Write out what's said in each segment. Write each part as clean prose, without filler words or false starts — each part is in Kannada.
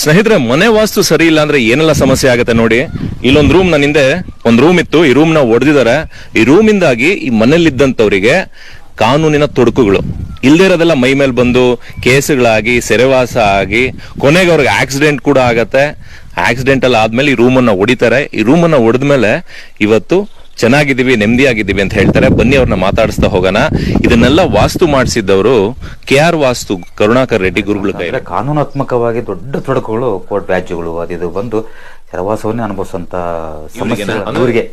ಸ್ನೇಹಿತರೆ, ಮನೆ ವಾಸ್ತು ಸರಿ ಇಲ್ಲ ಅಂದ್ರೆ ಏನೆಲ್ಲ ಸಮಸ್ಯೆ ಆಗುತ್ತೆ ನೋಡಿ. ಇಲ್ಲೊಂದ್ ರೂಮ್ ನನ್ನ ಹಿಂದೆ ಒಂದ್ ರೂಮ್ ಇತ್ತು, ಈ ರೂಮ್ ನ ಒಡೆದಿದ್ದಾರೆ. ಈ ರೂಮ್ ಇಂದಾಗಿ ಈ ಮನೇಲಿದ್ದಂತವರಿಗೆ ಕಾನೂನಿನ ತೊಡಕುಗಳು ಇಲ್ದೇ ಇರೋದೆಲ್ಲ ಮೈ ಮೇಲೆ ಬಂದು ಕೇಸುಗಳಾಗಿ ಸೆರೆವಾಸ ಆಗಿ ಕೊನೆಗೆ ಅವ್ರಿಗೆ ಆಕ್ಸಿಡೆಂಟ್ ಕೂಡ ಆಗತ್ತೆ. ಆಕ್ಸಿಡೆಂಟ್ ಎಲ್ಲ ಆದ್ಮೇಲೆ ಈ ರೂಮನ್ನ ಹೊಡಿತಾರೆ. ಈ ರೂಮನ್ನ ಹೊಡೆದ್ಮೇಲೆ ಇವತ್ತು ಚೆನ್ನಾಗಿದ್ದೀವಿ, ನೆಮ್ಮದಿಯಾಗಿದ್ದೀವಿ ಅಂತ ಹೇಳ್ತಾರೆ. ಬನ್ನಿ ಅವ್ರನ್ನ ಮಾತಾಡಿಸ್ತಾ ಹೋಗೋಣ. ಇದನ್ನೆಲ್ಲ ವಾಸ್ತು ಮಾಡಿಸಿದ್ದವರು KR ವಾಸ್ತು ಕರುಣಾಕರ್ ರೆಡ್ಡಿ ಗುರುಗಳ ಕೈ. ಕಾನೂನಾತ್ಮಕವಾಗಿ ದೊಡ್ಡ ತೊಡಕುಗಳು, ಕೋರ್ಟ್ ವ್ಯಾಜ್ಯಗಳು ಅದಿದು ಬಂದು ಸೆರವಾಸವನ್ನೇ ಅನುಭವಿಸುವಂತ ಸಮಸ್ಯೆ ಅವರಿಗೆ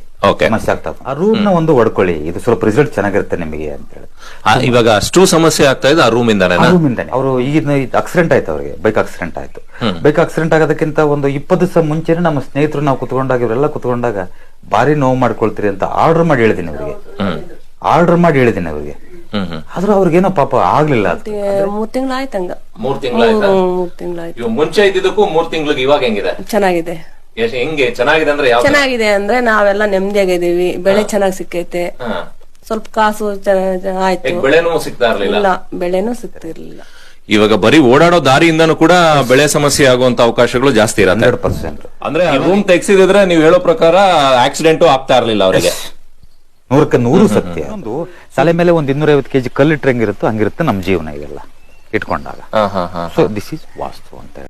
ಸಮಸ್ಯೆ ಆಗ್ತದೆ. ಆ ರೂಮ್ ನ ಒಂದು ಹೊಡ್ಕೊಳ್ಳಿ, ಇದು ಸ್ವಲ್ಪ ರಿಸಲ್ಟ್ ಚೆನ್ನಾಗಿರುತ್ತೆ ನಿಮಗೆ ಅಂತ ಹೇಳಿ. ಇವಾಗ ಅಷ್ಟು ಸಮಸ್ಯೆ ಆಗ್ತಾ ಇದೆ ಆ ರೂಮ್ ಇಂದಾನೆ. ಅವರು ಈಗ ಆಕ್ಸಿಡೆಂಟ್ ಆಯ್ತು, ಅವರಿಗೆ ಬೈಕ್ ಆಕ್ಸಿಡೆಂಟ್ ಆಯ್ತು. ಬೈಕ್ ಆಕ್ಸಿಡೆಂಟ್ ಆಗೋದಕ್ಕಿಂತ ಒಂದು 20 ದಿವಸ ಮುಂಚೆನೆ ನಮ್ಮ ಸ್ನೇಹಿತರು ನಾವು ಕುತ್ಕೊಂಡಾಗ ಇವರೆಲ್ಲ ಕುತ್ಕೊಂಡಾಗ ಭಾರಿ ನೋವು ಮಾಡ್ಕೊಳ್ತೀರಿ ಅಂತ ಆರ್ಡರ್ ಮಾಡಿ ಹೇಳಿದೀನಿ ಅವರಿಗೆ. ಆದ್ರೂ ಅವ್ರಿಗೇನೋ ಪಾಪ ಆಗ್ಲಿಲ್ಲ. 3 ತಿಂಗಳಾಯ್ತಂಗ. 3 ತಿಂಗಳಾಯ್ತು. ಮುಂಚೆ ಇದ್ದಿದ್ದಕ್ಕೂ 3 ತಿಂಗಳಿಗೆ ಇವಾಗ ಹೆಂಗಿದೆ? ಚೆನ್ನಾಗಿದೆ. ಹೆಂಗೆ ಚೆನ್ನಾಗಿದೆ ಅಂದ್ರೆ ಯಾವ ಚೆನ್ನಾಗಿದೆ ಅಂದ್ರೆ ನಾವೆಲ್ಲ ನೆಮ್ಮದಿಯಾಗಿದ್ದೀವಿ. ಬೆಳೆ ಚೆನ್ನಾಗಿ ಸಿಕ್ಕೈತೆ. ಸ್ವಲ್ಪ ಕಾಸು ಆಯ್ತು. ಬೆಳೆನೂ ಸಿಗ್ತಾ ಇರ್ಲಿಲ್ಲ. ಇಲ್ಲ, ಬೆಳೆನೂ ಸಿಗ್ತಿರ್ಲಿಲ್ಲ. ಇವಾಗ ಬರೀ ಓಡಾಡೋ ದಾರಿಯಿಂದನೂ ಕೂಡ ಬೆಳೆ ಸಮಸ್ಯೆ ಆಗುವಂತ ಅವಕಾಶಗಳು ಜಾಸ್ತಿ ಇರುತ್ತೆ. 100%. ಅಂದ್ರೆ ರೂಮ್ ತೆಗ್ಸಿದ್ರೆ ನೀವು ಹೇಳೋ ಪ್ರಕಾರ ಆಕ್ಸಿಡೆಂಟು ಆಗ್ತಾ ಇರ್ಲಿಲ್ಲ ಅವರಿಗೆ. 100% ಸತ್ಯ. ಒಂದು ತಲೆ ಮೇಲೆ ಒಂದು 250 kg ಕಲ್ಲಿಟ್ರೆ ಹೆಂಗಿರುತ್ತೋ ಹಂಗಿರುತ್ತೆ ನಮ್ಮ ಜೀವನ ಇದೆಲ್ಲ ಇಟ್ಕೊಂಡಾಗ. ಸೊ ದಿಸ್ ಇಸ್ ವಾಸ್ತು ಅಂತ.